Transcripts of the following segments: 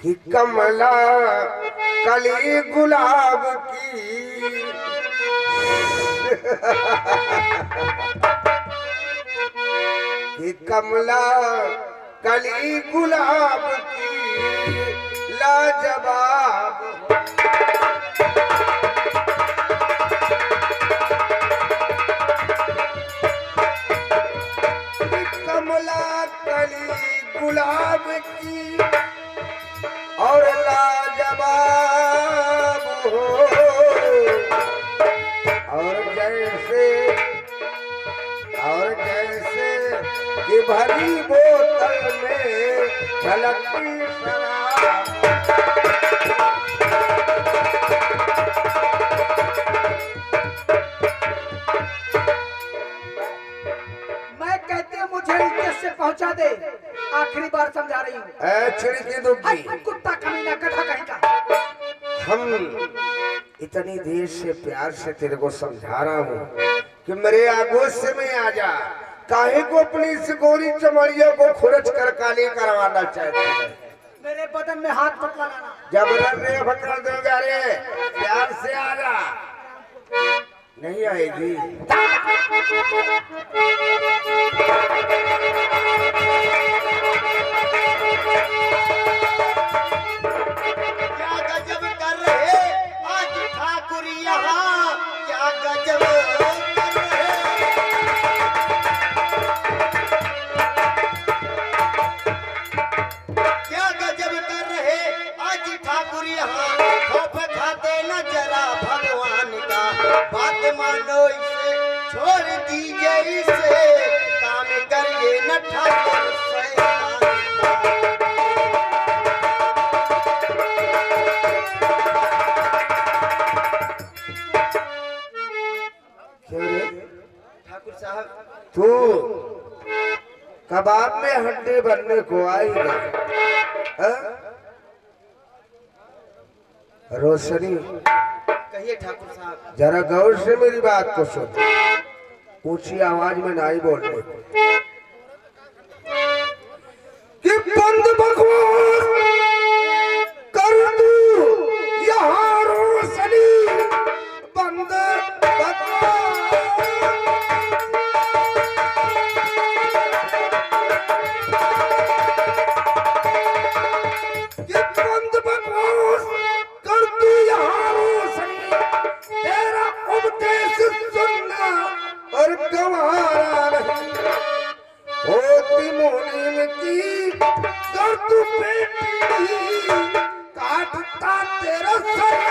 कि कमला कली गुलाब की कि कमला कली गुलाब की लाजवाब कमला कली गुलाब की और लाजवाब हो और जैसे कि भरी बोतल में झलकती शराब। मैं कहती हूँ मुझे इज्जत से पहुंचा दे, आखिरी बार समझा रही हूँ। छिड़की दुखी कुत्ता कमीना कथा कहीं का। हम इतनी देर से प्यार से तेरे को समझा रहा हूँ कि मेरे आगोश से में आ जा। काहे को अपनी इस गोरी चमड़िया को खुरच कर काली करवाना चाहते हैं? मेरे बदन में हाथ मत लगाना। जबरन रे पकड़ दूंगा रे, प्यार से आ जा। नहीं आएगी क्या गजब कर रहे आज ठाकुर यहाँ, क्या गजब कर रहे। क्या गजब कर रहे आज ठाकुर यहाँ, खौफ खाते न जरा भगवान का। बात मानो इसे छोड़ दीजिए इसे, काम करिए न ठाकुर शैतान का। ठाकुर साहब तू कबाब में हड्डी बनने को आएगा? रोशनी कहिए ठाकुर साहब। जरा गौर से मेरी बात को सुन, ऊंची आवाज में नहीं बोलने कि बंद बकवास कर तू यहाँ रोशनी, बंद बकवास। कि बंद बकवास कर तू यहाँ रोशनी, तेरा उपदेश सुनना और गंवारा नहीं। होती मुनीम की कर तू बेटी, काटता तेरा सर।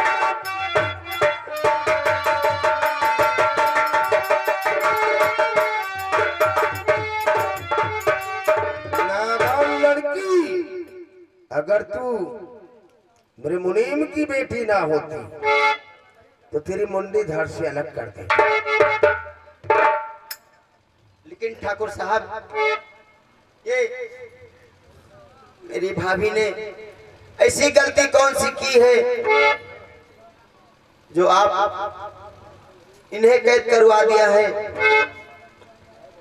नादान लड़की, अगर तू मेरे मुनीम की बेटी ना होती तो तेरी मुंडी धड़ से अलग कर दे। लेकिन ठाकुर साहब ये मेरी भाभी ने ऐसी गलती कौन सी की है जो आप इन्हें कैद करवा दिया है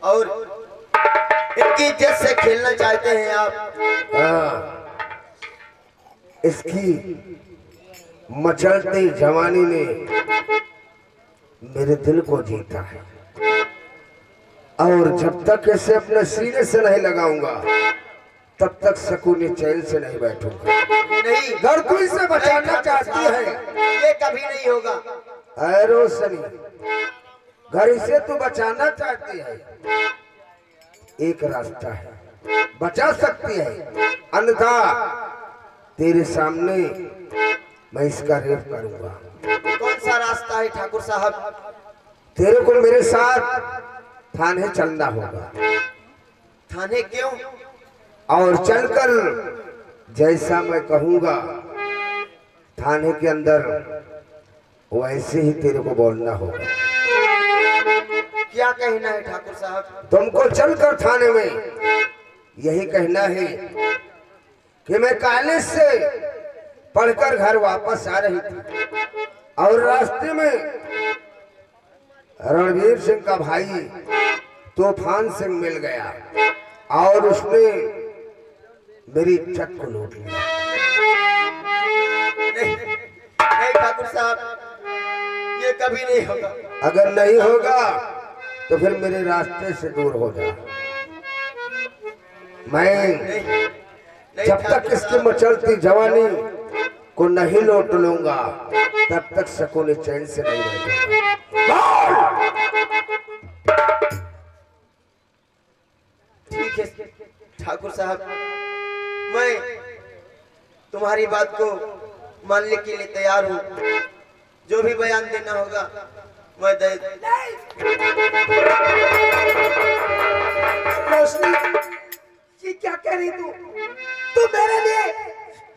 और इनकी इज्जत से खेलना चाहते हैं आप। हाँ, इसकी मचलती जवानी ने मेरे दिल को जीता है और जब तक इसे अपने सीने से नहीं लगाऊंगा तब तक सुकून चैन से नहीं बैठूंगा। नहीं, घर तू इसे बचाना चाहती है, ये कभी नहीं होगा। ऐ रोशनी, घर इसे तू बचाना चाहती है, एक रास्ता है, बचा सकती है, अन्यथा तेरे सामने मैं इसका रेप करूंगा। कौन सा रास्ता है ठाकुर साहब? तेरे को मेरे साथ थाने चलना होगा। थाने क्यों? और चलकर जैसा मैं कहूंगा थाने के अंदर वैसे ही तेरे को बोलना होगा। क्या कहना है ठाकुर साहब? तुमको चलकर थाने में यही कहना है कि मैं कॉलेज से पढ़कर घर वापस आ रही थी और रास्ते में रणवीर सिंह का भाई तूफान सिंह मिल गया और उसने मेरी इज्जत को लूट लिया। ये कभी नहीं होगा। अगर नहीं होगा तो फिर मेरे रास्ते से दूर हो जा। मैं नहीं जब तक इसकी मचलती जवानी को नहीं लौट लूंगा तब तक सकून चैन से नहीं रहूंगा। ठीक है ठाकुर साहब, मैं तुम्हारी बात को मानने के लिए तैयार हूँ। जो भी बयान देना होगा मैं दे। रोशनी, ये क्या कह रही तू मेरे लिए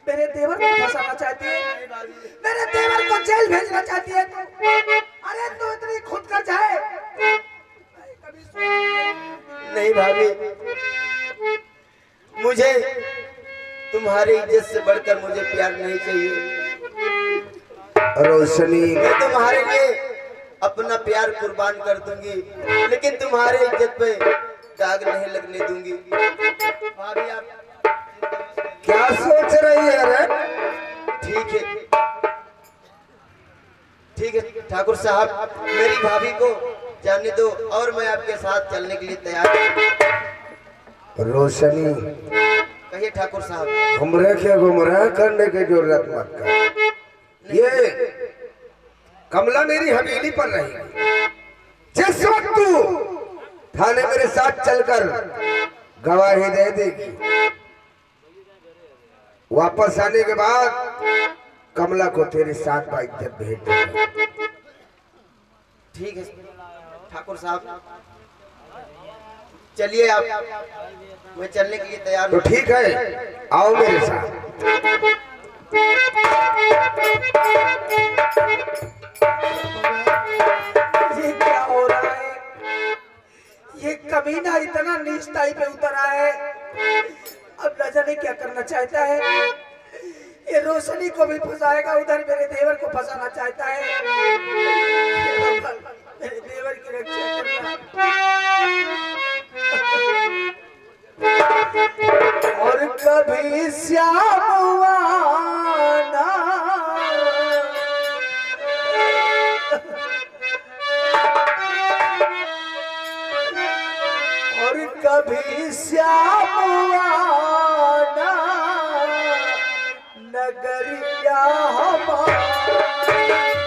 मेरे देवर को फंसाना चाहती है, मेरे देवर को जेल भेजना चाहती है तू? अरे तू इतनी खुद कर जाए। नहीं भाभी, मुझे तुम्हारी इज्जत से बढ़कर मुझे प्यार नहीं चाहिए। रोशनी, मैं तुम्हारे लिए अपना प्यार कुर्बान कर दूंगी, लेकिन तुम्हारे इज्जत पे दाग नहीं लगने दूंगी। भाभी आप क्या सोच रही है रे? ठीक है ठाकुर साहब, मेरी भाभी को जाने दो और मैं आपके साथ चलने के लिए तैयार हूं। रोशनी, कहिए ठाकुर साहब। हमरे के गुमराह करने की जरूरत मत कर। ये कमला मेरी हवेली पर रहेगी। जिस वक्त तू थाने मेरे साथ चलकर गवाही दे देगी, वापस आने के बाद कमला को तेरे साथ बाइक जब भेज देगा। ठीक है ठाकुर साहब, चलिए आप, मैं चलने के लिए तैयार तो हूँ। ठीक है, आओ मेरे साथ। ये क्या हो रहा है? ये कमीना इतना नीचताई पे उतर आया है, अब न जाने क्या करना चाहता है। ये रोशनी को भी फंसाएगा, उधर मेरे देवर को फंसाना चाहता है। हे भगवान, मेरे देवर की रक्षा करना। और कभी श्याम आना, और कभी श्याम आना, नगरिया हमारी,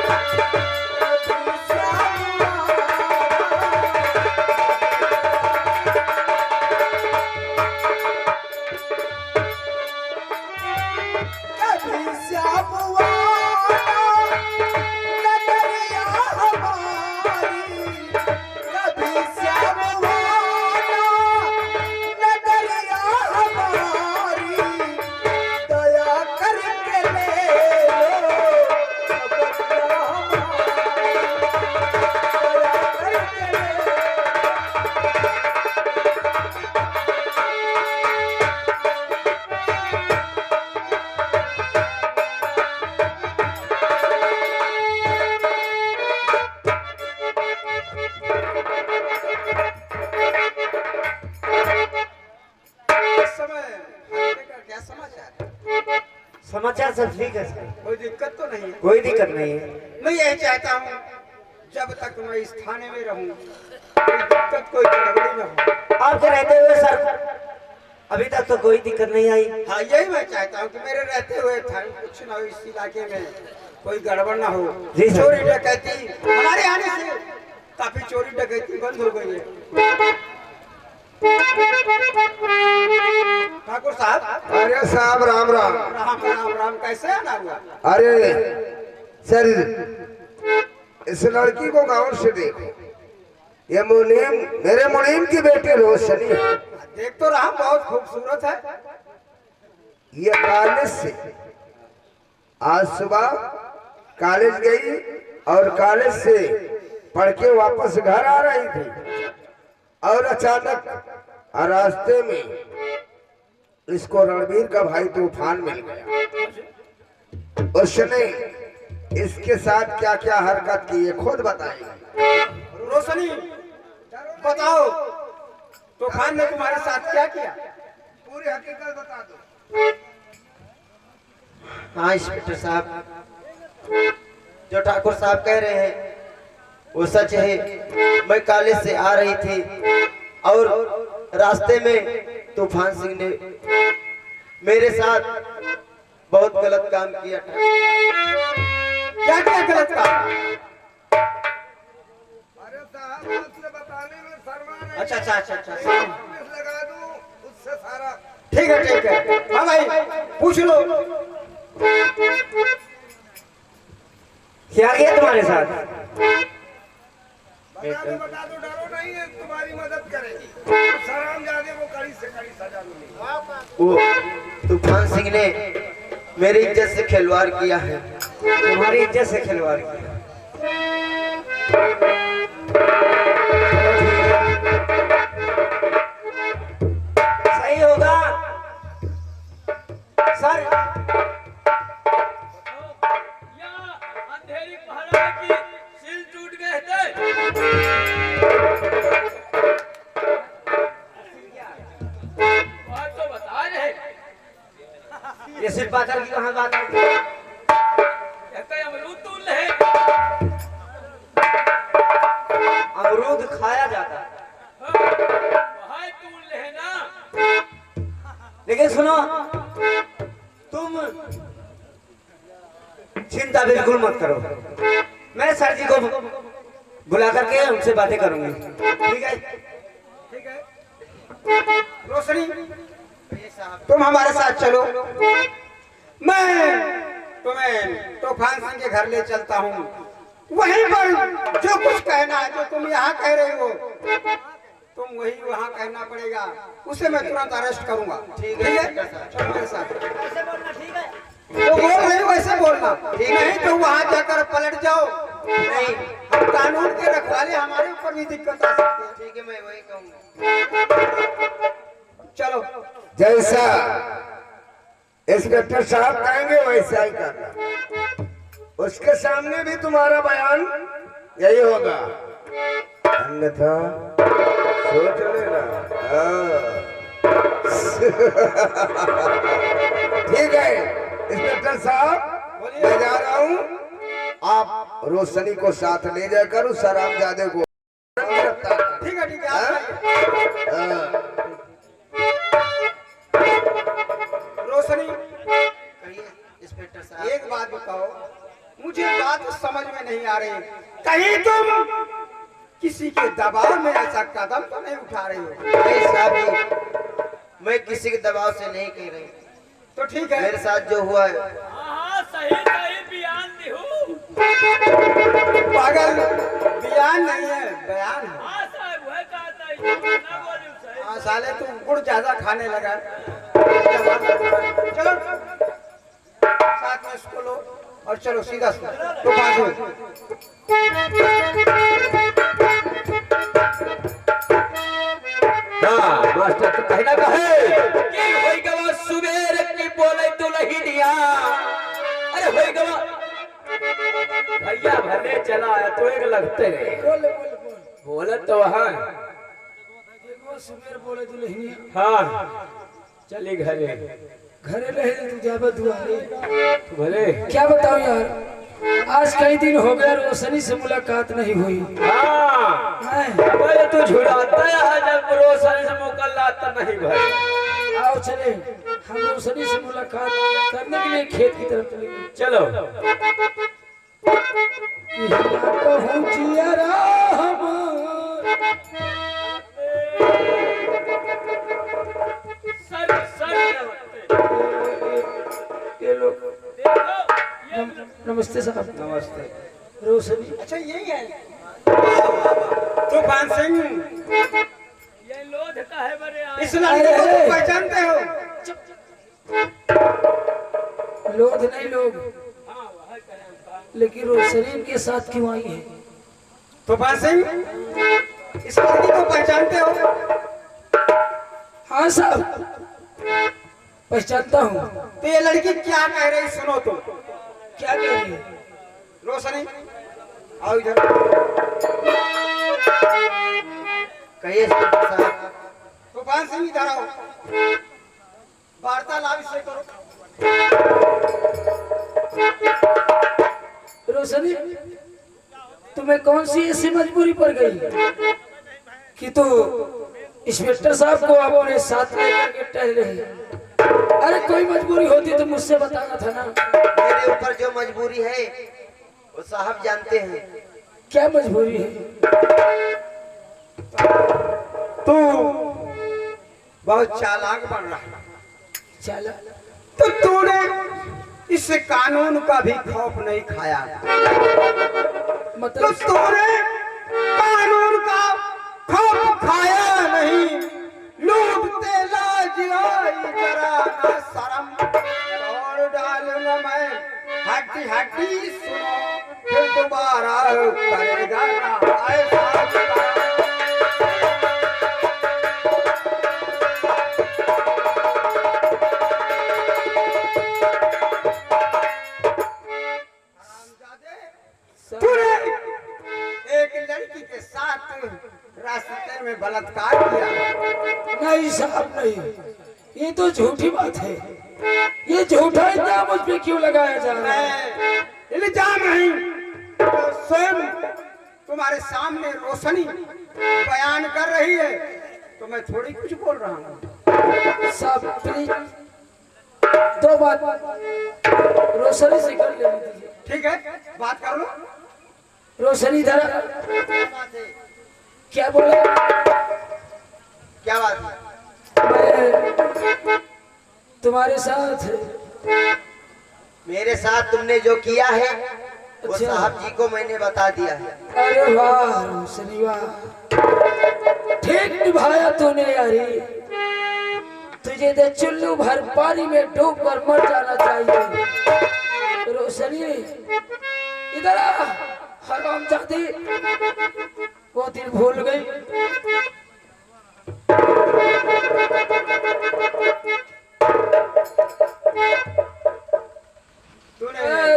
कभी श्याम कभी श्याम आना, नगरिया हमारी, कभी श्याम आना, नगरिया हमारी, दया करके ले लो नगरिया हमारी, दया करके ले लो। इस समय हादसे का क्या समाचार? समाचार सब ठीक है सर, कोई दिक्कत तो नहीं है? कोई दिक्कत नहीं है। मैं यही चाहता हूँ जब तक मैं इस थाने में रहूं कोई दिक्कत कोई गड़बड़ी न हो। आपके रहते हुए सर अभी तक तो कोई दिक्कत नहीं आई। हाँ, यही मैं चाहता हूँ कि मेरे रहते हुए थाने कुछ न हो, इस इलाके में कोई गड़बड़ ना हो। जी सर। चोरी डकैती हमारे आने से काफी चोरी डकैती बंद हो गई है। ठाकुर साहब, अरे साहब, राम राम। राम राम राम, कैसे आना हुआ? अरे सर, इस लड़की को गांव से देखो, ये मुनीम, मेरे मुनीम की बेटी रोशनी है। देख तो रहा, बहुत खूबसूरत है। ये कॉलेज से आज सुबह कॉलेज गई और कॉलेज से पढ़ के वापस घर आ रही थी और अचानक रास्ते में इसको रणबीर का भाई तूफान मिल गया। उसने इसके साथ क्या क्या हरकत की है खुद बताएगी। रोशनी, बताओ तूफान ने तुम्हारे साथ क्या किया? पूरी हकीकत बता दो। हाँ इंस्पेक्टर साहब, जो ठाकुर साहब कह रहे हैं वो सच है। मैं कॉलेज से आ रही थी और रास्ते में तूफान सिंह ने मेरे साथ बहुत गलत काम किया था। क्या क्या गलत काम? अरे साहब आपसे बताने में शर्मा नहीं। अच्छा अच्छा अच्छा अच्छा पुलिस लगा दूं उससे सारा। ठीक है ठीक है, हाँ भाई पूछ लो। क्या किया तुम्हारे साथ? बता दो डरो नहीं है, तुम्हारी मदद करेगी। सराम जादे वो कड़ी से कड़ी सजा मिलेगी। वो तूफान सिंह ने मेरी इज्जत से खिलवाड़ किया है। तुम्हारी इज्जत से खिलवाड़ किया। सही होगा सर। अंधेरी पहरा की सिल टूट गए थे। बात तो बता रहे। ये सिर्फ पाथर की कहाँ बात है? कहते अमरूद तोड़ ले। अमरूद खाया जाता है। वहाँ तोड़ ले ना। लेकिन सुनो, तुम चिंता बिल्कुल मत करो। मैं सर जी को बुला करके उनसे बातें करूंगी। ठीक है? ठीक है रोशनी, तुम हमारे साथ चलो। मैं तुम्हें तूफान सिंह के घर ले चलता हूँ। वहीं पर जो कुछ कहना है, जो तुम यहाँ कह रही हो, तुम वही वहाँ कहना पड़ेगा। उसे मैं तुरंत अरेस्ट करूंगा। ठीक है? चलो मेरे साथ। ऐसे बोलना ठीक है? तो बोल रही हो वैसे बोलना। ठीक नहीं तो वहाँ जाकर पलट जाओ। नहीं, हम कानून के रखवाले, हमारे ऊपर भी दिक्कत आ सकती है। ठीक है, मैं वही कहूँगा। चलो। जैसा इंस्पेक्टर साहब कहेंगे वैसा ही करना। उसके सामने भी तुम्हारा बयान यही होगा, अन्यथा सोच लेना। ठीक है इंस्पेक्टर साहब, मैं जा रहा हूँ। आप रोशनी को साथ ले जाकर उस हरामजादे को गिरफ्तार करें। ठीक है आप जाइए। रोशनी, इंस्पेक्टर साहब, एक बात बताओ, मुझे बात समझ में नहीं आ रही। कहीं तुम किसी के दबाव में ऐसा कदम तो नहीं उठा रही हो? नहीं साहब जी, मैं किसी के दबाव से नहीं कह रही। तो ठीक है। मेरे साथ जो हुआ है, हाँ सही सही बयान दिहू। पागल, बयान नहीं है, बयान है। हाँ साहब वह कहता है ना बोलूं सही। हाँ साले, तुम गुड़ ज्यादा खाने लगा। चलो साथ में इसको लो और चलो सीधा तो बाजू। हाँ मास्टर तो कहना कहे कि होई गवा सुबेर की बोले दुल्हनिया। अरे होई गवा भैया भले चला आया तो एक लगते रहे। बोले तो हाँ सुबेर बोले दुल्हनिया, हाँ चली घरे घरे रहे तू जाबा दुआरे। भले क्या बताऊं यार, आज कई दिन हो गया रोशनी से मुलाकात नहीं हुई। हाँ अबे तू झुलाता है जब रोशन से मुकल्लाता नहीं भाई। आओ चले, हम रोशनी से मुलाकात करने के लिए खेत की तरफ चलेंगे। चलो कहूं जियरा हमार, सर सर ये लोग। देखो ये नमस्ते साहब। नमस्ते। रोशनी अच्छा यही है तूफान सिंह? ये लोध का है बड़े आए। इस लड़के को तुम पहचानते हो? लोग नहीं लोग, हाँ वह करें। लेकिन रोशनी इनके साथ क्यों आई है? तूफान सिंह, इस लड़की को पहचानते हो? हाँ साहब पहचानता हूँ। तो ये लड़की क्या कह रही सुनो तुम। क्या कह रही है? रोशनी आओ इधर। कहिए इंस्पेक्टर साहब। तूफान सिंह इधर आओ, वार्तालाप इससे करो। रोशनी तुम तुम्हें कौन सी ऐसी मजबूरी पड़ गई कि तू इंस्पेक्टर साहब को अपने साथ लेकर के टहल रही? अरे कोई मजबूरी होती तो मुझसे बताना था ना। मेरे ऊपर जो मजबूरी है वो साहब जानते हैं। क्या मजबूरी है? तू बहुत चालाक बन रहा है। चला तो तूने इस कानून का भी खौफ नहीं खाया। तो मतलब तूने कानून का खौफ खाया नहीं। लूटते लाज आई जरा ना शर्म और डालूंगा मैं हड्डी हड्डी सुनो फिर दोबारा करेगा ना ऐसा। तूने एक लड़की के साथ रास्ते में बलात्कार किया। नहीं साहब नहीं, ये तो झूठी बात है। ये झूठा इल्जाम मुझ पे क्यों लगाया जा रहा है? इल्जाम नहीं तो स्वयं तुम्हारे सामने रोशनी बयान कर रही है तो मैं थोड़ी कुछ बोल रहा हूँ। साहब प्लीज दो बात रोशनी से कर लेने दीजिए। ठीक है बात कर लो। रोशनी इधर आ। क्या बात है? क्या बोला? क्या बात है? मैं तुम्हारे साथ मेरे साथ तुमने जो किया है वो अच्छा। साहब जी को मैंने बता दिया है। अरे वाह रोशनी वाह, ठीक निभाया तूने यारी। तुझे तो चुल्लू भर पानी में डूब कर मर जाना चाहिए। रोशनी इधर आ। हरामजादी वो दिन भूल गई।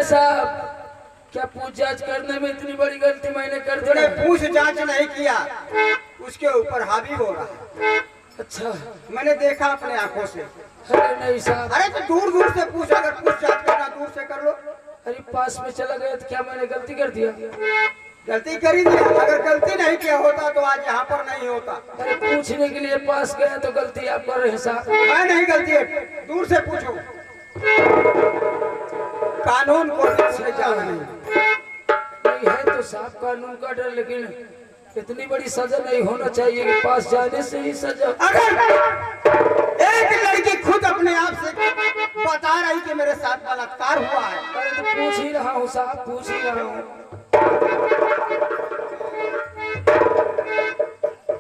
साहब क्या पूछ जांच करने में इतनी बड़ी गलती मैंने कर दी? तूने पूछ जांच नहीं किया, उसके ऊपर हावी हो रहा है। अच्छा मैंने देखा अपने आंखों से। अरे नहीं साहब। अरे तो दूर दूर से पूछ, अगर पूछ जांच करना दूर से कर लो। अरे पास में चला गया तो क्या मैंने गलती कर दिया? गलती करी दिया। अगर गलती नहीं किया होता तो आज यहाँ पर नहीं होता। अरे पूछने के लिए पास गया तो गलती आप कर रहे हैं साहब। मैं नहीं गलती है, दूर से पूछो। कानून को से जाना नहीं है तो साहब कानून का डर, लेकिन इतनी बड़ी सजा नहीं होना चाहिए कि पास जाने से ही सजा। अगर एक लड़की खुद अपने आप से बता रही कि मेरे साथ बलात्कार हुआ है। अरे तो पूछ ही रहा हूँ साहब, पूछ ही रहा हूँ।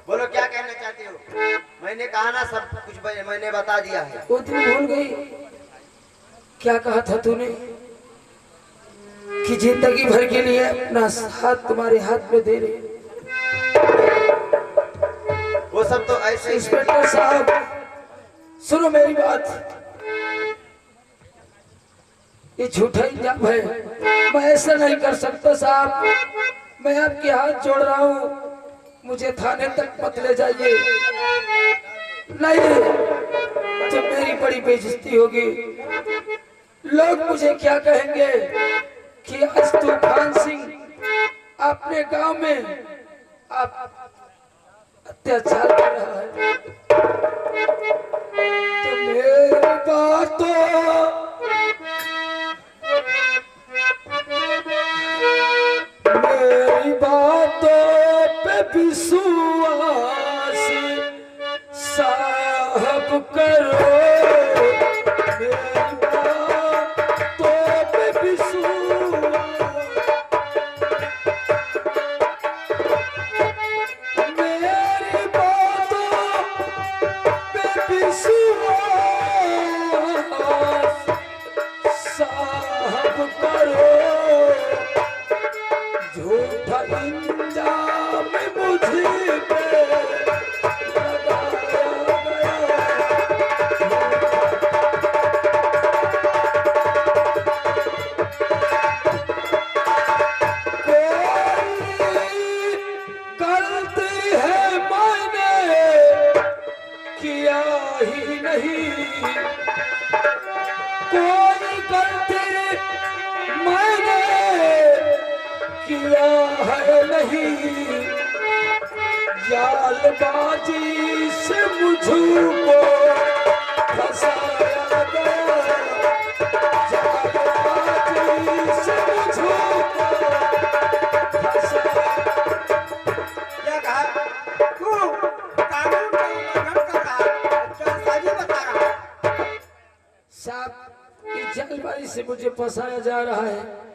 बोलो क्या कहना चाहते हो? मैंने कहा ना सब कुछ मैंने बता दिया है। वो दिन भूल गई। क्या कहा था तूने कि जिंदगी भर के लिए अपना हाथ तुम्हारे हाथ में दे रहे? वो सब तो ऐसे ही है। इंस्पेक्टर साहब सुनो मेरी बात, ये झूठा इल्जाम है। मैं ऐसा नहीं कर सकता साहब। मैं आपके हाथ जोड़ रहा हूँ, मुझे थाने तक मत ले जाइए। नहीं तो मेरी बड़ी बेइज्जती होगी। लोग मुझे क्या कहेंगे कि आज तूफान सिंह अपने गांव में आप अत्याचार कर रहा है। तो मेरी बातों पे विश्वास साहब करो। मेरी बातों पे विश्वास, मेरी बातों पे विश्वास साहब करो। झूठा इल्जाम मुझे किया है नहीं, जालबाजी से मुझको फंसाया गया, जालबाजी से मुझको फंसाया। क्या कहा तू? कानून का उल्लंघन कर रहा है, जालसाजी बता रहा है। साहब इस जलवायु से मुझे फंसाया जा रहा है।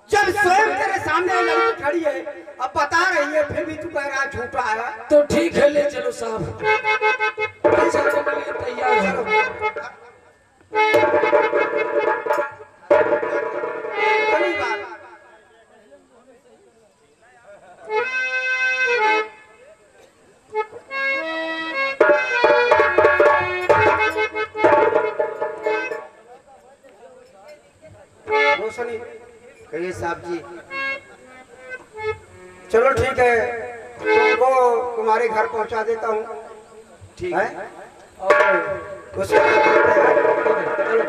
जब स्वयं तेरे सामने लड़की खड़ी है, अब बता रही है, फिर भी तू कह रहा है झूठा है। तो ठीक है, ले चलो साहब, चलने के लिए तैयार हो। बड़ी बात। रोशनी, कहिए साहब जी। चलो ठीक है, तुमको तुम्हारे घर पहुंचा देता हूँ, ठीक है? है। और उसके बाद देखते हैं। चलो।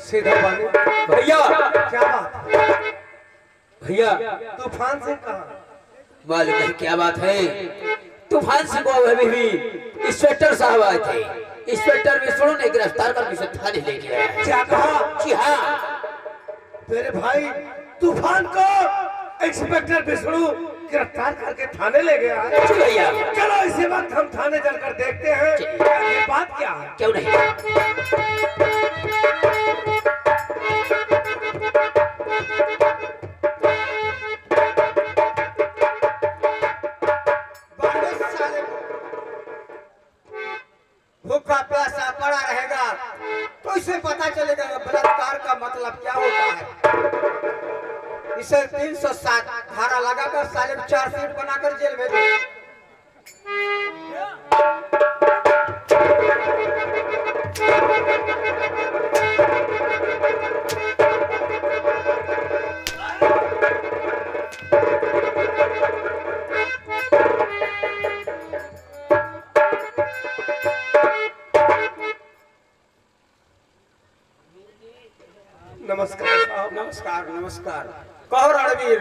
सीधा पानी। भैया क्या बात? भैया तूफान से कहा? मालूम नहीं क्या बात है। तूफान से को अभी भी इंस्पेक्टर साहब आए थे। इंस्पेक्टर विष्णु ने गिरफ्तार कर उसे थाने ले गया है। क्या कहा? जी हाँ, मेरे भाई तूफान को इंस्पेक्टर विष्णु गिरफ्तार करके थाने ले गया है। जी भैया। चलो इसी वक्त हम थाने जाकर देखते हैं ये बात क्या है। क्यों नहीं। भूखा प्यासा पड़ा रहेगा तो इसे पता चलेगा बलात्कार का मतलब क्या होता है। इसे 307 धारा लगाकर साले को 4 सीट बनाकर जेल भेजो। नमस्कार साहब। नमस्कार नमस्कार। कहो रणवीर।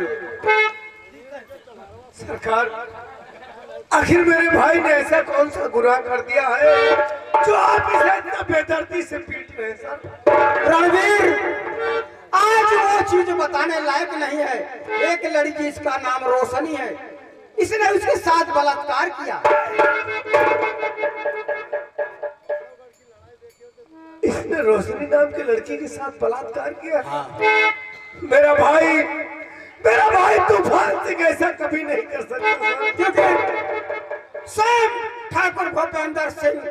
सरकार, आखिर मेरे भाई ने ऐसा कौन सा गुनाह कर दिया है जो आप इसे इतना बेदर्दी से पीट रहे हैं सर? रणवीर, आज वो चीज बताने लायक नहीं है। एक लड़की, इसका नाम रोशनी है, इसने उसके साथ बलात्कार किया। इसने रोशनी नाम की लड़की के साथ बलात्कार किया। मेरा भाई तूफान सिंह ऐसा कभी नहीं कर सकता सर। क्योंकि स्वयं ठाकुर भूपेंद्र सिंह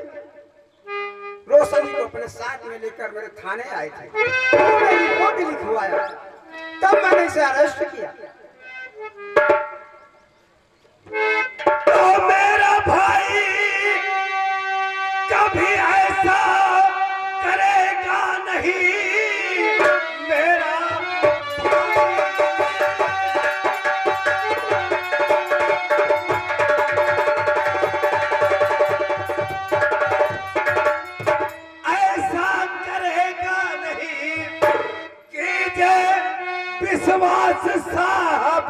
रोशनी को अपने साथ में लेकर मेरे थाने आए थे। उन्होंने रिपोर्ट लिखवाया, तब मैंने इसे अरेस्ट किया। तो मेरा भाई कभी ऐसा करेगा नहीं। मेरा ऐसा करेगा नहीं। कीजिए विश्वास साहब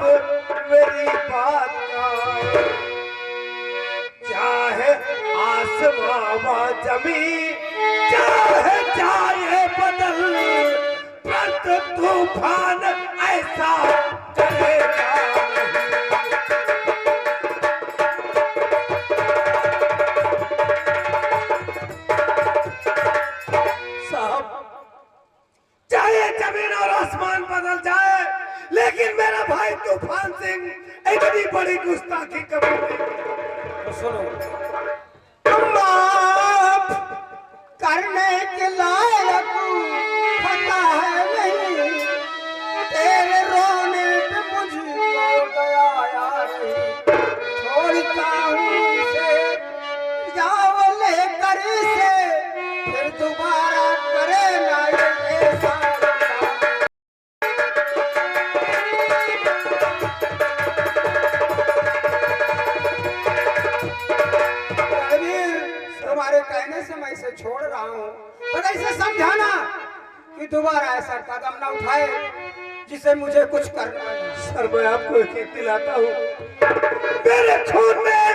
मेरी बात का, चाहे आसमां व जमीन चाहे जाए बदल, पर तूफान ऐसा करेगा साहब। चाहे जमीन और आसमान बदल जाए, लेकिन मेरा भाई तूफान सिंह इतनी बड़ी गुस्ताखी कभी नहीं। सुनो, तुम माफ करने के लायक पता है नहीं, तेरे रोने पे मुझको दया आया नहीं। दोबारा ऐसा कदम न उठाए जिसे मुझे कुछ करना है। सर मैं आपको एक दिलाता हूँ, मेरे खून में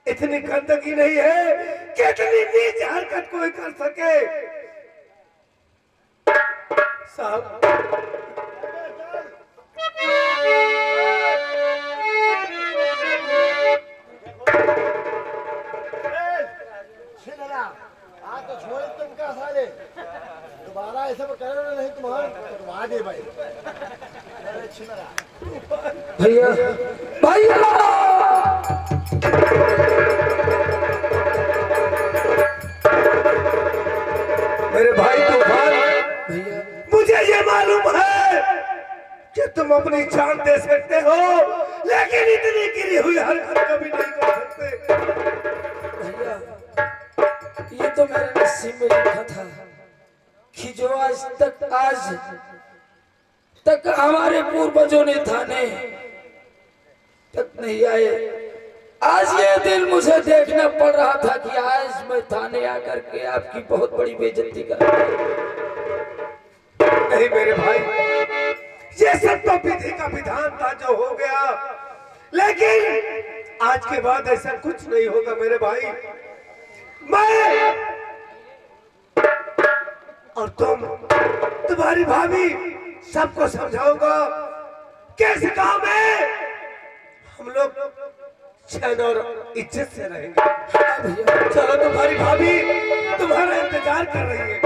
इतनी गंदगी नहीं है कि इतनी नीच हरकत कोई कर सके। साहब आज तो छोड़ तुम क्या साले, दोबारा ऐसा करो नहीं तुम्हारा तो आगे भाई। भैया भैया मेरे भाई तूफान, भैया मुझे ये मालूम है कि तुम अपनी जान दे सकते हो, लेकिन इतनी गिरी हुई हरकत कभी नहीं कर सकते। भैया ये तो मेरे नसीब में लिखा था कि जो आज तक हमारे पूर्वजों ने थाने तक नहीं आए, आज ये दिन मुझे देखना पड़ रहा था कि आज मैं थाने आकर के आपकी बहुत बड़ी बेइज्जती कर रहा हूं। नहीं मेरे भाई, ये सब तो विधि का विधान था जो हो गया, लेकिन आज के बाद ऐसा कुछ नहीं होगा मेरे भाई। मैं और तुम्हारी भाभी सबको समझाऊंगा कि इस गांव में हम लोग चैन और इज्जत से रहेंगे। चलो तुम्हारी भाभी तुम्हारा इंतजार कर रही है।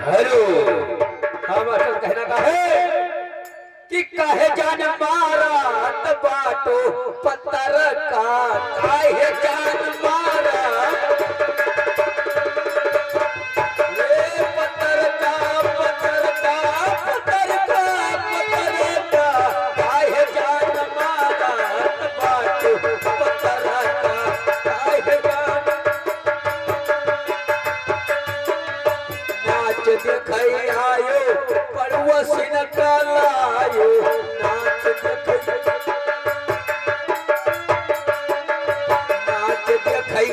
हेलो, हम असल कहना का है कि काहे जान मारा बाटो पत्थर का, काहे जान मारा ये पत्थर का पत्थर का पत्थर का पत्थर का, काहे जान मारा बाटो पत्थर का, काहे जान नाच दिखाई आयो परवसिन कलायो, नाच दिखाई